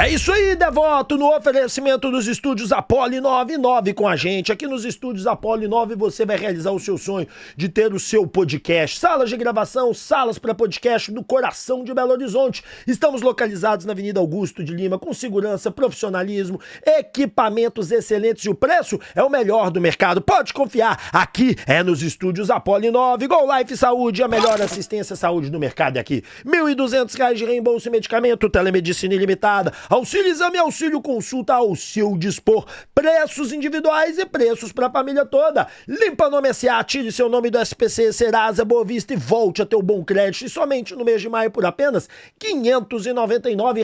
É isso aí, Devoto, no oferecimento dos estúdios Apollo 99 com a gente. Aqui nos estúdios Apollo 9 você vai realizar o seu sonho de ter o seu podcast. Salas de gravação, salas para podcast no coração de Belo Horizonte. Estamos localizados na Avenida Augusto de Lima, com segurança, profissionalismo, equipamentos excelentes e o preço é o melhor do mercado. Pode confiar, aqui é nos estúdios Apollo 9. Gol Life Saúde, a melhor assistência à saúde do mercado é aqui. R$ 1.200 de reembolso e medicamento, telemedicina ilimitada. Auxílio exame, auxílio consulta ao seu dispor. Preços individuais e preços para a família toda. Limpa Nome S.A., tire seu nome do SPC, Serasa, Boa Vista e volte a ter o bom crédito. E somente no mês de maio por apenas R$ 599.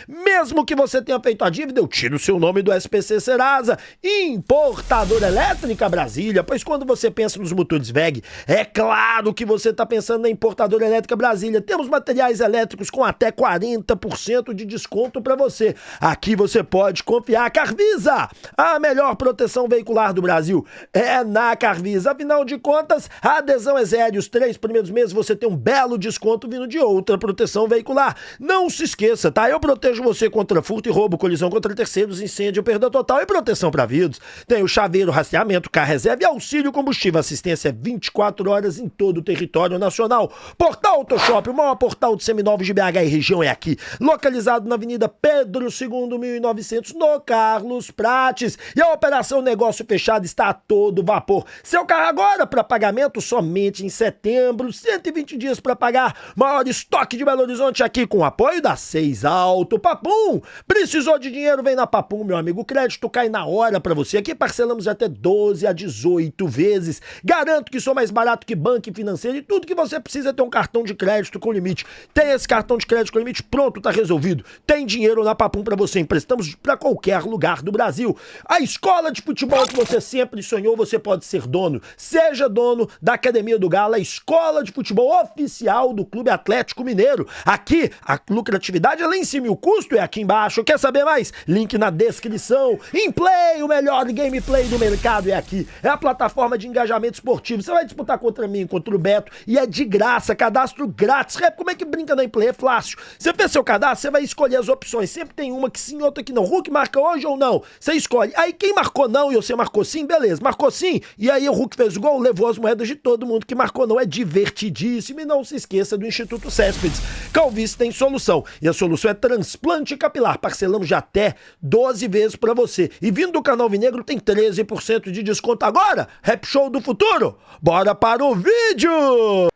Mesmo que você tenha feito a dívida, eu tiro o seu nome do SPC Serasa. Importadora Elétrica Brasília, pois quando você pensa nos motores WEG, é claro que você está pensando na Importadora Elétrica Brasília. Temos materiais elétricos com até 40% de desconto para você. Aqui você pode confiar. Carvisa, a melhor proteção veicular do Brasil é na Carvisa. Afinal de contas, a adesão é zero. Os 3 primeiros meses você tem um belo desconto vindo de outra proteção veicular. Não se esqueça, tá? Eu protejo você contra furto e roubo, colisão contra terceiros, incêndio, perda total e proteção para vidros. Tem o chaveiro, rastreamento, carro reserva e auxílio combustível. Assistência 24 horas em todo o território nacional. Portal Autoshop, o maior portal de seminovos de BH e região é aqui. Localizado na Avenida Pedro II, 1900, no Carlos Prates. E a operação Negócio Fechado está a todo vapor. Seu carro agora para pagamento somente em setembro. 120 dias para pagar. Maior estoque de Belo Horizonte aqui com o apoio da 6 Auto. Papum! Precisou de dinheiro? Vem na Papum, meu amigo. O crédito cai na hora para você. Aqui parcelamos até 12 a 18 vezes. Garanto que sou mais barato que banco e financeiro e tudo que você precisa é ter um cartão de crédito com limite. Tem esse cartão de crédito com limite? Pronto, tá resolvido. Tem dinheiro na Papum para você. Emprestamos para qualquer lugar do Brasil. A escola de futebol que você sempre sonhou, você pode ser dono. Seja dono da Academia do Galo, a escola de futebol oficial do Clube Atlético Mineiro. Aqui, a lucratividade é lá em cima e o custo é aqui embaixo. Quer saber mais? Link na descrição. Inplay, o melhor gameplay do mercado é aqui. É a plataforma de engajamento esportivo. Você vai disputar contra mim, contra o Beto, e é de graça, cadastro grátis. Como é que brinca na Inplay? É fácil. Você fez seu cadastro, você vai escolher as opções. Sempre tem uma que sim, outra que não. Hulk marca hoje ou não? Você escolhe. Aí quem marcou não e você marcou sim, beleza. Marcou sim, e aí o Hulk fez o gol, levou as moedas de todo mundo que marcou não. É divertidíssimo. E não se esqueça do Instituto Céspedes. Calvície tem solução. E a solução é transplante capilar. Parcelamos de até 12 vezes pra você. E vindo do canal Vinegro tem 13% de desconto agora. Rap Show do Futuro. Bora para o vídeo!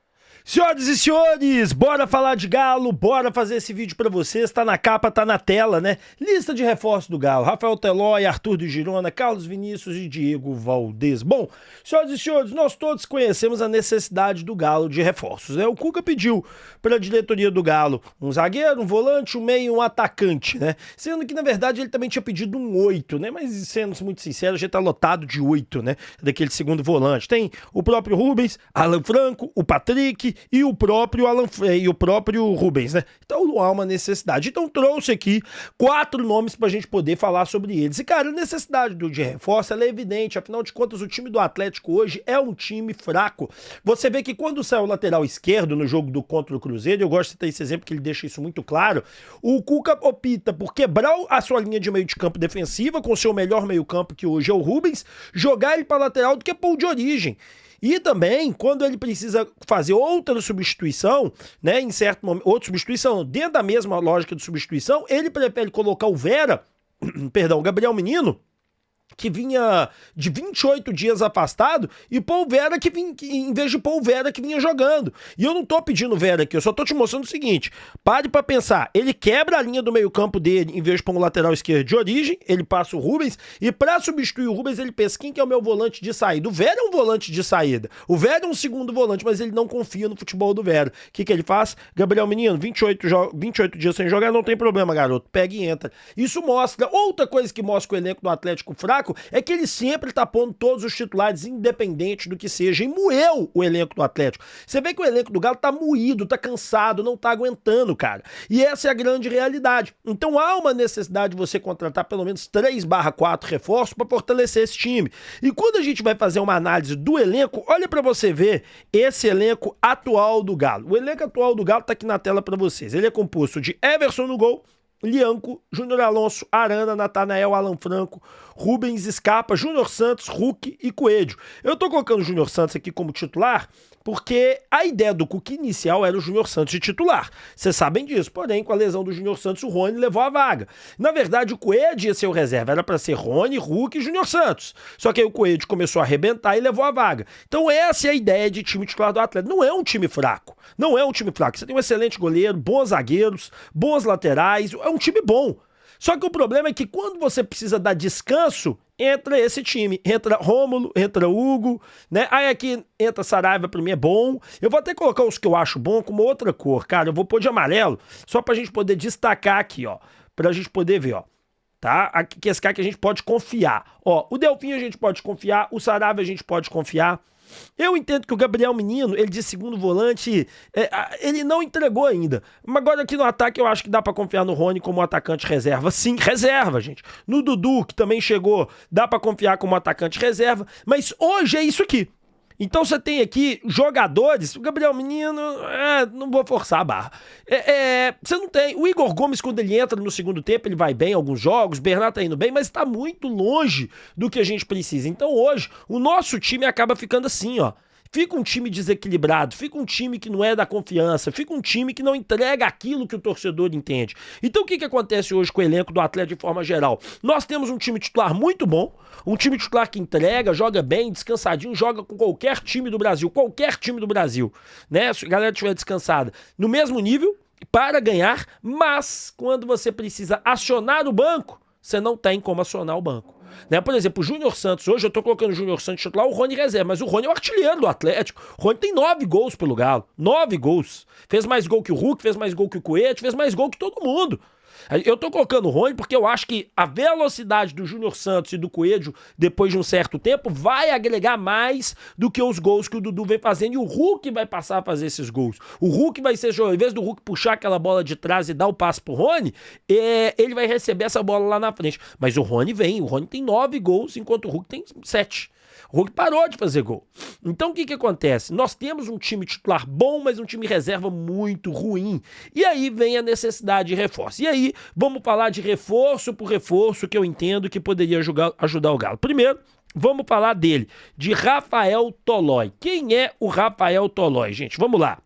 Senhoras e senhores, bora falar de Galo, bora fazer esse vídeo pra vocês, tá na capa, tá na tela, né? Lista de reforços do Galo: Rafael Telói, Arthur do Girona, Carlos Vinícius e Diego Valdez. Bom, senhoras e senhores, nós todos conhecemos a necessidade do Galo de reforços, né? O Cuca pediu pra diretoria do Galo um zagueiro, um volante, um meio e um atacante, né? Sendo que, na verdade, ele também tinha pedido um 8, né? Mas, sendo muito sincero, a gente tá lotado de 8, né? Daquele segundo volante. Tem o próprio Rubens, Alan Franco, o Patrick e o próprio Rubens, né? Então não há uma necessidade. Então trouxe aqui 4 nomes pra gente poder falar sobre eles. E, cara, a necessidade de reforço ela é evidente. Afinal de contas, o time do Atlético hoje é um time fraco. Você vê que quando saiu o lateral esquerdo no jogo contra o Cruzeiro, eu gosto de ter esse exemplo que ele deixa isso muito claro, o Cuca opta por quebrar a sua linha de meio de campo defensiva com o seu melhor meio campo, que hoje é o Rubens, jogar ele pra lateral do que pôr de origem. E também, quando ele precisa fazer outra substituição, né, em certo momento, outra substituição, dentro da mesma lógica de substituição, ele prefere colocar o o Gabriel Menino, que vinha de 28 dias afastado, e pôr o Vera em vez de pôr o Vera que vinha jogando. E eu não tô pedindo o Vera aqui, eu só tô te mostrando o seguinte: pare pra pensar, ele quebra a linha do meio campo dele, em vez de pôr um lateral esquerdo de origem, ele passa o Rubens, e pra substituir o Rubens ele pensa, quem que é o meu volante de saída? O Vera é um volante de saída, o Vera é um segundo volante, mas ele não confia no futebol do Vera. O que ele faz? Gabriel Menino, 28 dias sem jogar, não tem problema, garoto, pega e entra. Isso mostra, outra coisa que mostra que o elenco do Atlético fraco é que ele sempre tá pondo todos os titulares, independente do que seja, e moeu o elenco do Atlético. Você vê que o elenco do Galo tá moído, tá cansado, não tá aguentando, cara. E essa é a grande realidade. Então há uma necessidade de você contratar pelo menos 3/4 reforços para fortalecer esse time. E quando a gente vai fazer uma análise do elenco, olha para você ver esse elenco atual do Galo. O elenco atual do Galo tá aqui na tela para vocês. Ele é composto de Everson no gol, Lianco, Júnior Alonso, Arana, Natanael, Alan Franco, Rubens, Scarpa, Júnior Santos, Hulk e Coelho. Eu tô colocando o Júnior Santos aqui como titular porque a ideia do Cuca inicial era o Júnior Santos de titular. Vocês sabem disso. Porém, com a lesão do Júnior Santos, o Rony levou a vaga. Na verdade, o Coelho ia ser o reserva. Era para ser Rony, Hulk e Júnior Santos. Só que aí o Coelho começou a arrebentar e levou a vaga. Então essa é a ideia de time titular do Atlético. Não é um time fraco. Não é um time fraco. Você tem um excelente goleiro, bons zagueiros, bons laterais. É um time bom. Só que o problema é que quando você precisa dar descanso, entra esse time. Entra Rômulo, entra Hugo, né? Aí aqui entra Saraiva, pra mim é bom. Eu vou até colocar os que eu acho bom como outra cor, cara. Eu vou pôr de amarelo, só pra gente poder destacar aqui, ó. Pra gente poder ver, ó. Tá? Aqui, que esse cara que a gente pode confiar. Ó, o Delfim a gente pode confiar, o Saraiva a gente pode confiar. Eu entendo que o Gabriel Menino, ele de segundo volante, ele não entregou ainda. Mas agora aqui no ataque eu acho que dá pra confiar no Rony como atacante reserva. Sim, reserva, gente. No Dudu, que também chegou, dá pra confiar como atacante reserva. Mas hoje é isso aqui. Então você tem aqui jogadores, o Gabriel Menino, não vou forçar a barra. Você não tem. O Igor Gomes, quando ele entra no segundo tempo, ele vai bem em alguns jogos, o Bernardo tá indo bem, mas tá muito longe do que a gente precisa. Então hoje, o nosso time acaba ficando assim, ó. Fica um time desequilibrado, fica um time que não é da confiança, fica um time que não entrega aquilo que o torcedor entende. Então o que acontece hoje com o elenco do Atlético de forma geral? Nós temos um time titular muito bom, um time titular que entrega, joga bem, descansadinho, joga com qualquer time do Brasil, né? Se a galera estiver descansada, no mesmo nível, para ganhar, mas quando você precisa acionar o banco, você não tem como acionar o banco. Né? Por exemplo, o Júnior Santos, hoje eu tô colocando o Júnior Santos titular, o Rony reserva, mas o Rony é o artilheiro do Atlético. O Rony tem 9 gols pelo Galo, 9 gols. Fez mais gol que o Hulk, fez mais gol que o Coelho, fez mais gol que todo mundo. Eu tô colocando o Rony porque eu acho que a velocidade do Júnior Santos e do Coelho, depois de um certo tempo, vai agregar mais do que os gols que o Dudu vem fazendo, e o Hulk vai passar a fazer esses gols. O Hulk vai ser, ao invés do Hulk puxar aquela bola de trás e dar o passe pro Rony, ele vai receber essa bola lá na frente. Mas o Rony tem 9 gols, enquanto o Hulk tem 7. O Hulk parou de fazer gol. Então o que acontece? Nós temos um time titular bom, mas um time reserva muito ruim. E aí vem a necessidade de reforço. E aí vamos falar de reforço por reforço que eu entendo que poderia ajudar o Galo. Primeiro, vamos falar dele, de Rafael Tolói. Quem é o Rafael Tolói, gente? Vamos lá.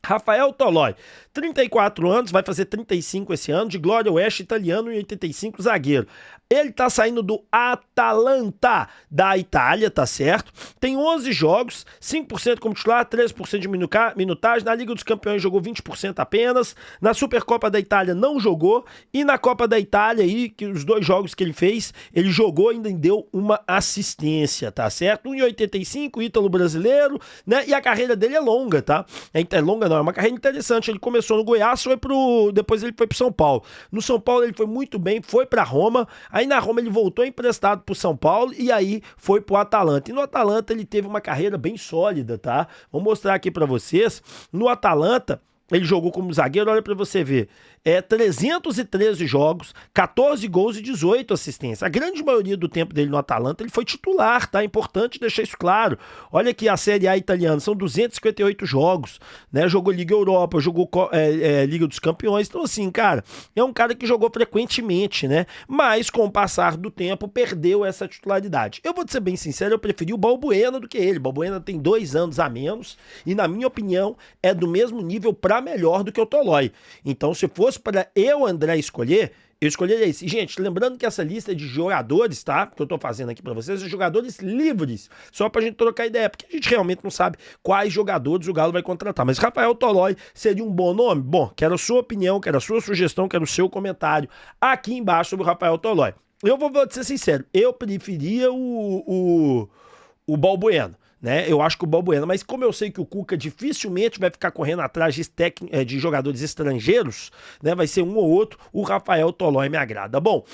Rafael Tolói, 34 anos, vai fazer 35 esse ano, de Glória Oeste, italiano, e 85, zagueiro. Ele tá saindo do Atalanta, da Itália, tá certo? Tem 11 jogos, 5% como titular, 13% de minutagem. Na Liga dos Campeões jogou 20% apenas. Na Supercopa da Itália não jogou. E na Copa da Itália, aí, que os 2 jogos que ele fez, ele jogou e ainda deu uma assistência, tá certo? 1,85, ítalo brasileiro, né? E a carreira dele é longa, tá? É longa não, é uma carreira interessante. Ele começou no Goiás, depois ele foi pro São Paulo. No São Paulo ele foi muito bem, foi pra Roma. Aí na Roma ele voltou emprestado pro São Paulo e aí foi pro Atalanta. E no Atalanta ele teve uma carreira bem sólida, tá? Vou mostrar aqui pra vocês. No Atalanta ele jogou como zagueiro, olha pra você ver. 313 jogos, 14 gols e 18 assistências. A grande maioria do tempo dele no Atalanta, ele foi titular, tá? É importante deixar isso claro. Olha aqui a Série A italiana, são 258 jogos, né? Jogou Liga Europa, jogou Liga dos Campeões. Então, assim, cara, é um cara que jogou frequentemente, né? Mas, com o passar do tempo, perdeu essa titularidade. Eu vou te ser bem sincero, eu preferi o Balbuena do que ele. O Balbuena tem 2 anos a menos e, na minha opinião, é do mesmo nível pra melhor do que o Tolói. Então, se fosse para eu, André, escolher, eu escolheria esse. Gente, lembrando que essa lista é de jogadores, tá? Que eu tô fazendo aqui para vocês, é jogadores livres, só pra gente trocar ideia, porque a gente realmente não sabe quais jogadores o Galo vai contratar. Mas Rafael Tolói seria um bom nome? Bom, quero a sua opinião, quero a sua sugestão, quero o seu comentário aqui embaixo sobre o Rafael Tolói. Eu vou ser sincero, eu preferia o Balbuena. Né? Eu acho que o Balbuena, mas como eu sei que o Cuca dificilmente vai ficar correndo atrás de jogadores estrangeiros, né? Vai ser um ou outro, o Rafael Tolói me agrada. Bom,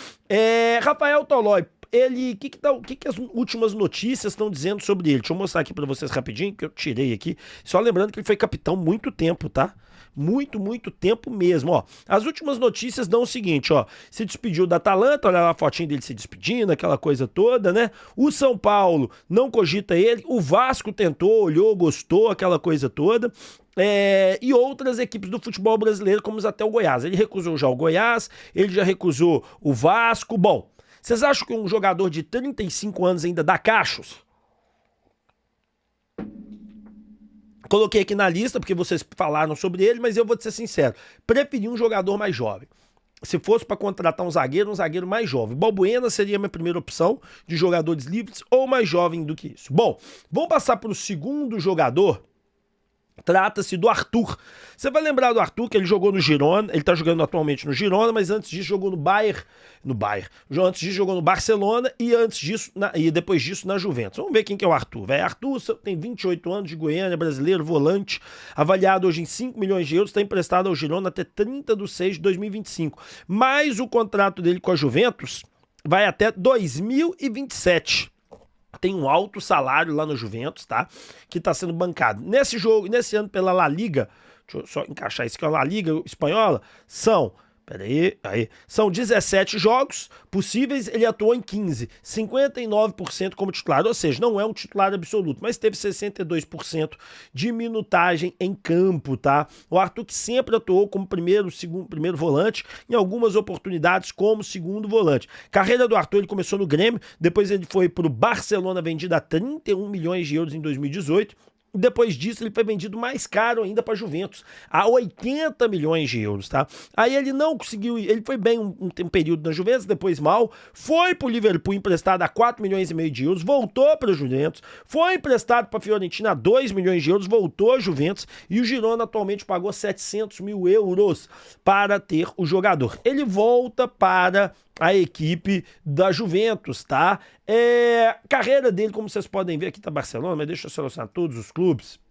Rafael Tolói, ele, o que as últimas notícias estão dizendo sobre ele? Deixa eu mostrar aqui pra vocês rapidinho, que eu tirei aqui. Só lembrando que ele foi capitão muito tempo, tá? Muito tempo mesmo, ó. As últimas notícias dão o seguinte, ó. Se despediu da Atalanta, olha lá a fotinha dele se despedindo, aquela coisa toda, né? O São Paulo não cogita ele, o Vasco tentou, olhou, gostou, aquela coisa toda. E outras equipes do futebol brasileiro, como até o Goiás. Ele recusou já o Goiás, ele já recusou o Vasco. Bom, vocês acham que um jogador de 35 anos ainda dá cachos? Coloquei aqui na lista porque vocês falaram sobre ele, mas eu vou te ser sincero, preferi um jogador mais jovem. Se fosse para contratar um zagueiro mais jovem. Balbuena seria a minha primeira opção de jogadores livres ou mais jovem do que isso. Bom, vamos passar para o segundo jogador. Trata-se do Arthur. Você vai lembrar do Arthur, que ele jogou no Girona, ele tá jogando atualmente no Girona, mas antes disso jogou no Bayern. Antes disso jogou no Barcelona e antes disso, e depois disso na Juventus. Vamos ver quem que é o Arthur. Arthur tem 28 anos, de Goiânia, brasileiro, volante, avaliado hoje em 5 milhões de euros, está emprestado ao Girona até 30/6/2025. Mas o contrato dele com a Juventus vai até 2027. Tem um alto salário lá no Juventus, tá? Que tá sendo bancado. Nesse ano pela La Liga, deixa eu só encaixar isso aqui, a La Liga espanhola, são 17 jogos possíveis, ele atuou em 15, 59% como titular, ou seja, não é um titular absoluto, mas teve 62% de minutagem em campo, tá? O Arthur que sempre atuou como primeiro volante, em algumas oportunidades como segundo volante. Carreira do Arthur, ele começou no Grêmio, depois ele foi pro Barcelona, vendido a 31 milhões de euros em 2018, depois disso, ele foi vendido mais caro ainda para a Juventus, a 80 milhões de euros, tá? Aí ele não conseguiu, ele foi bem um período na Juventus, depois mal, foi para o Liverpool emprestado a 4 milhões e meio de euros, voltou para a Juventus, foi emprestado para a Fiorentina a 2 milhões de euros, voltou à Juventus e o Girona atualmente pagou 700 mil euros para ter o jogador. Ele volta para a equipe da Juventus, tá? Carreira dele, como vocês podem ver, aqui tá Barcelona, mas deixa eu selecionar todos os clubes.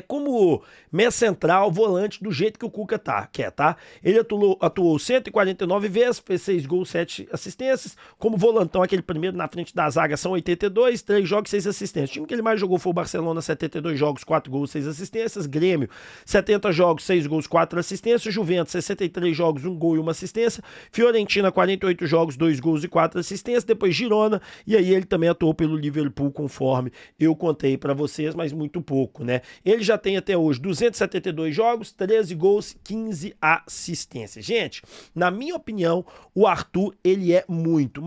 Como meia central, volante, do jeito que o Cuca quer, tá? Ele atuou 149 vezes, fez 6 gols, 7 assistências. Como volantão, aquele primeiro na frente da zaga, são 82, 3 jogos, 6 assistências. O time que ele mais jogou foi o Barcelona, 72 jogos, 4 gols, 6 assistências. Grêmio, 70 jogos, 6 gols, 4 assistências. Juventus, 63 jogos, 1 gol e 1 assistência. Fiorentina, 48 jogos, 2 gols e 4 assistências. Depois Girona, e aí ele também atuou pelo Liverpool, conforme eu contei pra vocês, mas muito pouco, né? Ele já tem até hoje 272 jogos, 13 gols, 15 assistências. Gente, na minha opinião, o Arthur, ele é muito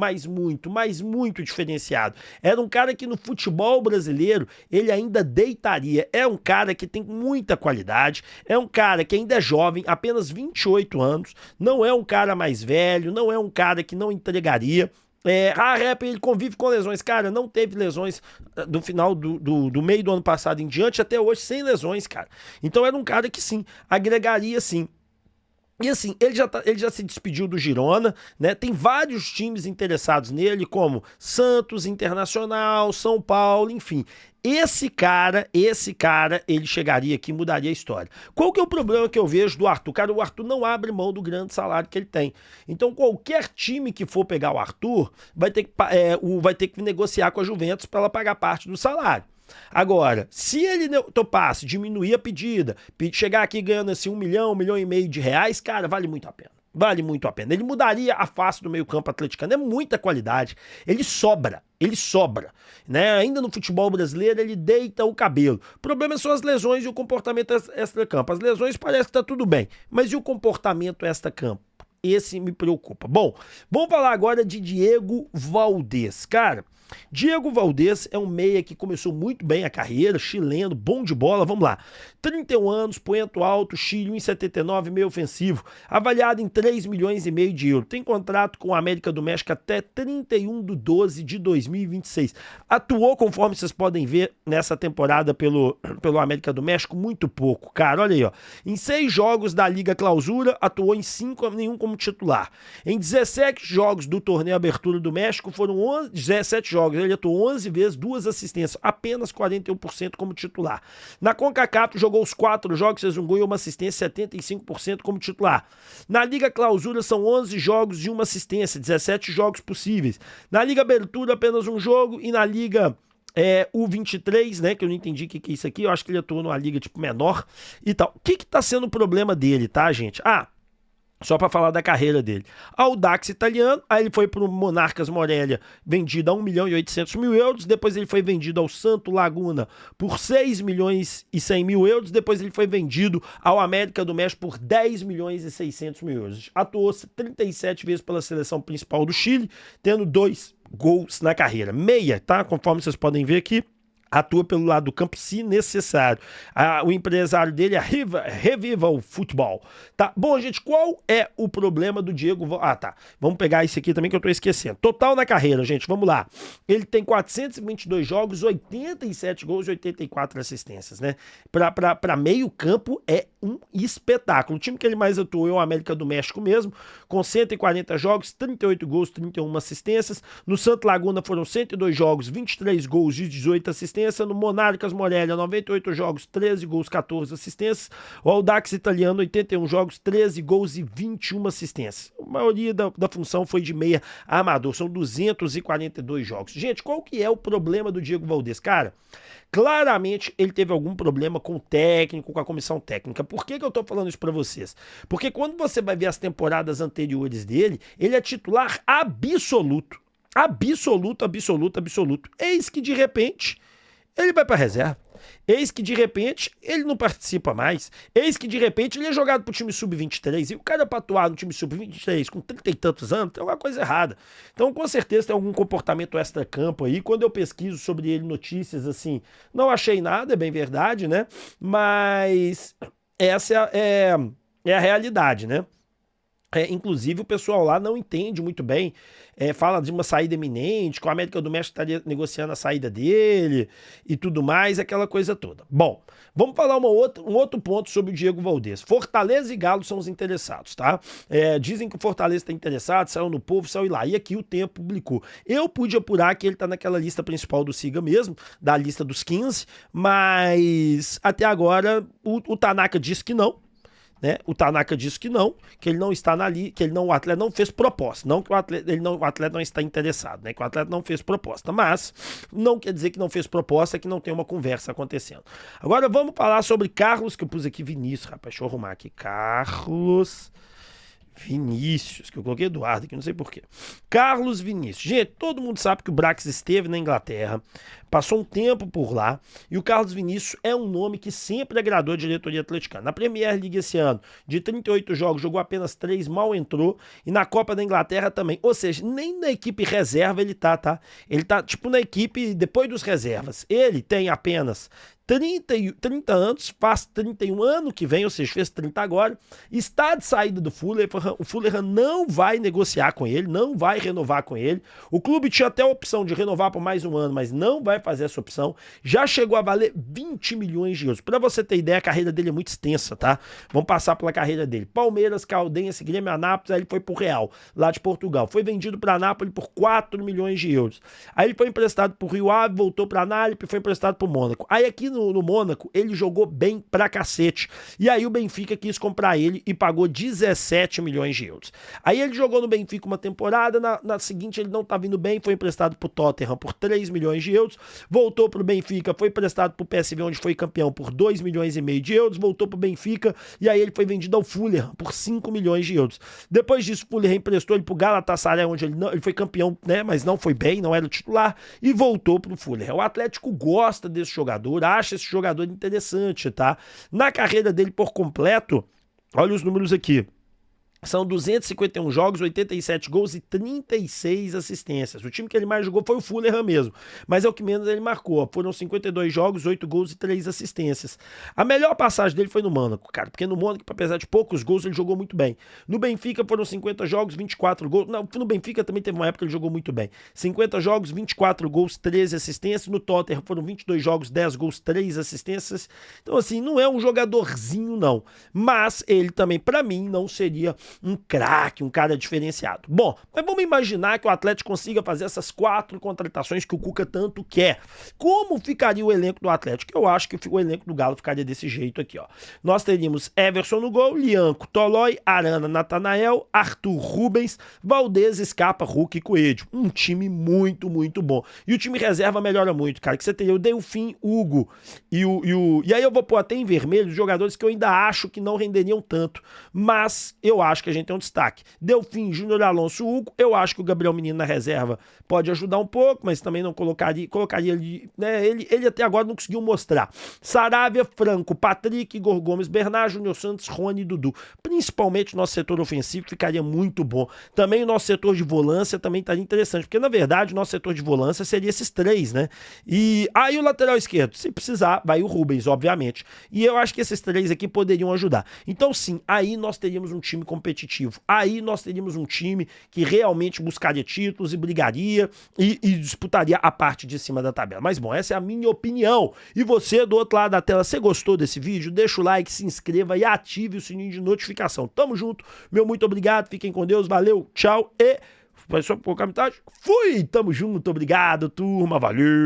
diferenciado. Era um cara que no futebol brasileiro, ele ainda deitaria. É um cara que tem muita qualidade, é um cara que ainda é jovem, apenas 28 anos, não é um cara mais velho, não é um cara que não entregaria. Ele convive com lesões, cara, não teve lesões do final do meio do ano passado em diante até hoje sem lesões, cara. Então era um cara que sim, agregaria sim. E assim, ele já se despediu do Girona, né? Tem vários times interessados nele, como Santos, Internacional, São Paulo, enfim. Esse cara, ele chegaria aqui e mudaria a história. Qual que é o problema que eu vejo do Arthur? Cara, o Arthur não abre mão do grande salário que ele tem. Então, qualquer time que for pegar o Arthur vai ter que negociar com a Juventus para ela pagar parte do salário. Agora, se ele topasse diminuir a pedida, chegar aqui ganhando assim 1 milhão, 1,5 milhão de reais, cara, vale muito a pena. Vale muito a pena. Ele mudaria a face do meio-campo atleticano. É muita qualidade. Ele sobra, né? Ainda no futebol brasileiro, ele deita o cabelo. O problema são as lesões e o comportamento extra-campo. As lesões parece que tá tudo bem, mas e o comportamento extra-campo? Esse me preocupa. Bom, vamos falar agora de Diego Valdez. Cara, Diego Valdez é um meia que começou muito bem a carreira, chileno, bom de bola, vamos lá. 31 anos, poento alto, Chile, 1,79, meio ofensivo, avaliado em 3 milhões e meio de euros. Tem contrato com a América do México até 31/12/2026. Atuou, conforme vocês podem ver, nessa temporada pelo América do México, muito pouco. Cara, olha aí, ó. Em 6 jogos da Liga Clausura, atuou em 5, nenhum como titular. Em 17 jogos do Torneio Abertura do México, foram 17 jogos jogos, ele atuou 11 vezes, 2 assistências, apenas 41% como titular. Na CONCACAF, jogou os 4 jogos, fez um gol e uma assistência, 75% como titular. Na Liga Clausura, são 11 jogos e uma assistência, 17 jogos possíveis. Na Liga Abertura, apenas um jogo, e na Liga U23, né, que eu não entendi o que é isso aqui, eu acho que ele atuou numa liga tipo menor e tal. O que tá sendo o problema dele, tá, gente? Só para falar da carreira dele. Audax Italiano, aí ele foi para o Monarcas Morelia, vendido a 1.800.000 euros, depois ele foi vendido ao Santo Laguna por 6.100.000 euros, depois ele foi vendido ao América do México por 10.600.000 euros. Atuou 37 vezes pela seleção principal do Chile, tendo 2 gols na carreira. Meia, tá? Conforme vocês podem ver aqui. Atua pelo lado do campo se necessário. O empresário dele é Revival Futebol. Tá? Bom, gente, qual é o problema do Diego? Tá. Vamos pegar esse aqui também que eu tô esquecendo. Total na carreira, gente, vamos lá. Ele tem 422 jogos, 87 gols e 84 assistências, né? Pra meio campo é um espetáculo. O time que ele mais atuou é o América do México mesmo, com 140 jogos, 38 gols, 31 assistências. No Santo Laguna foram 102 jogos, 23 gols e 18 assistências. No Monarcas Morelia, 98 jogos, 13 gols, 14 assistências. O Audax Italiano, 81 jogos, 13 gols e 21 assistências. A maioria da função foi de meia amador, são 242 jogos. Gente, qual que é o problema do Diego Valdez? Cara, claramente ele teve algum problema com o técnico, com a comissão técnica. Por que eu tô falando isso pra vocês? Porque quando você vai ver as temporadas anteriores dele, ele é titular absoluto. Absoluto, absoluto, absoluto. Eis que de repente ele vai para reserva. Eis que de repente ele não participa mais. Eis que de repente ele é jogado pro time sub-23. E o cara para atuar no time sub-23 com 30 e tantos anos tem alguma coisa errada. Então com certeza tem algum comportamento extra-campo aí. Quando eu pesquiso sobre ele notícias assim, não achei nada, é bem verdade, né? Mas essa é a realidade, né? Inclusive o pessoal lá não entende muito bem, fala de uma saída iminente, que o América do México estaria negociando a saída dele e tudo mais, aquela coisa toda. Bom, vamos falar um outro ponto sobre o Diego Valdez. Fortaleza e Galo são os interessados, tá? Dizem que o Fortaleza está interessado, saiu no Povo, saiu lá, e aqui o Tempo publicou. Eu pude apurar que ele tá naquela lista principal do Siga mesmo, da lista dos 15, mas até agora o Tanaka disse que não. Né? O Tanaka disse que ele não está na lista, que o atleta não fez proposta, não que o atleta não está interessado, né? Que o atleta não fez proposta, mas não quer dizer que não fez proposta, que não tem uma conversa acontecendo. Agora vamos falar sobre Carlos, que eu pus aqui Vinícius, rapaz, deixa eu arrumar aqui, Carlos Vinícius, que eu coloquei Eduardo aqui, não sei porquê. Carlos Vinícius. Gente, todo mundo sabe que o Brax esteve na Inglaterra, passou um tempo por lá, e o Carlos Vinícius é um nome que sempre agradou a diretoria atleticana. Na Premier League esse ano, de 38 jogos, jogou apenas 3, mal entrou, e na Copa da Inglaterra também. Ou seja, nem na equipe reserva ele tá? Ele tá tipo na equipe depois dos reservas. Ele tem apenas 30 anos, faz 31 ano que vem, ou seja, fez 30 agora, está de saída do Fulham, o Fulham não vai negociar com ele, não vai renovar com ele, o clube tinha até a opção de renovar por mais um ano, mas não vai fazer essa opção, já chegou a valer 20 milhões de euros, pra você ter ideia, a carreira dele é muito extensa, tá? Vamos passar pela carreira dele, Palmeiras, Caldense, Grêmio, Anápolis, aí ele foi pro Real, lá de Portugal, foi vendido pra Anápolis por 4 milhões de euros, aí ele foi emprestado pro Rio Ave, voltou pra Anápolis, foi emprestado pro Mônaco, aí aqui no Mônaco, ele jogou bem pra cacete. E aí o Benfica quis comprar ele e pagou 17 milhões de euros. Aí ele jogou no Benfica uma temporada, na seguinte ele não tá vindo bem, foi emprestado pro Tottenham por 3 milhões de euros, voltou pro Benfica, foi emprestado pro PSV, onde foi campeão, por 2 milhões e meio de euros, voltou pro Benfica, e aí ele foi vendido ao Fulham por 5 milhões de euros. Depois disso, o Fulham emprestou ele pro Galatasaray, onde ele foi campeão, né, mas não foi bem, não era o titular, e voltou pro Fulham. O Atlético gosta desse jogador, acha esse jogador interessante, tá? Na carreira dele por completo, olha os números aqui. São 251 jogos, 87 gols e 36 assistências. O time que ele mais jogou foi o Fulham mesmo, mas é o que menos ele marcou. Foram 52 jogos, 8 gols e 3 assistências. A melhor passagem dele foi no Mônaco, cara, porque no Mônaco, apesar de poucos gols, ele jogou muito bem. No Benfica foram 50 jogos, 24 gols. Não, no Benfica também teve uma época que ele jogou muito bem. 50 jogos, 24 gols, 13 assistências. No Tottenham foram 22 jogos, 10 gols, 3 assistências. Então, assim, não é um jogadorzinho, não. Mas ele também, pra mim, não seria um craque, um cara diferenciado. Bom, mas vamos imaginar que o Atlético consiga fazer essas 4 contratações que o Cuca tanto quer. Como ficaria o elenco do Atlético? Eu acho que o elenco do Galo ficaria desse jeito aqui, ó. Nós teríamos Everson no gol, Lianco, Tolói, Arana, Natanael, Arthur, Rubens, Valdez, Scarpa, Hulk e Coelho. Um time muito, muito bom. E o time reserva melhora muito, cara, que você teria o Delfim, Hugo e aí eu vou pôr até em vermelho os jogadores que eu ainda acho que não renderiam tanto, mas eu acho que a gente tem um destaque. Delfim, Júnior Alonso, Hugo, eu acho que o Gabriel Menino na reserva pode ajudar um pouco, mas também não colocaria ali, né, ele até agora não conseguiu mostrar. Saravia, Franco, Patrick, Igor Gomes, Bernard, Júnior Santos, Rony e Dudu. Principalmente o nosso setor ofensivo ficaria muito bom. Também o nosso setor de volância também estaria interessante, porque na verdade o nosso setor de volância seria esses 3, né? E aí o lateral esquerdo, se precisar, vai o Rubens, obviamente. E eu acho que esses 3 aqui poderiam ajudar. Então sim, aí nós teríamos um time competitivo. Aí nós teríamos um time que realmente buscaria títulos e brigaria e disputaria a parte de cima da tabela. Mas bom, essa é a minha opinião. E você do outro lado da tela, você gostou desse vídeo? Deixa o like, se inscreva e ative o sininho de notificação. Tamo junto, meu muito obrigado, fiquem com Deus, valeu, tchau e... Vai só por metade. Fui, tamo junto, obrigado, turma, valeu.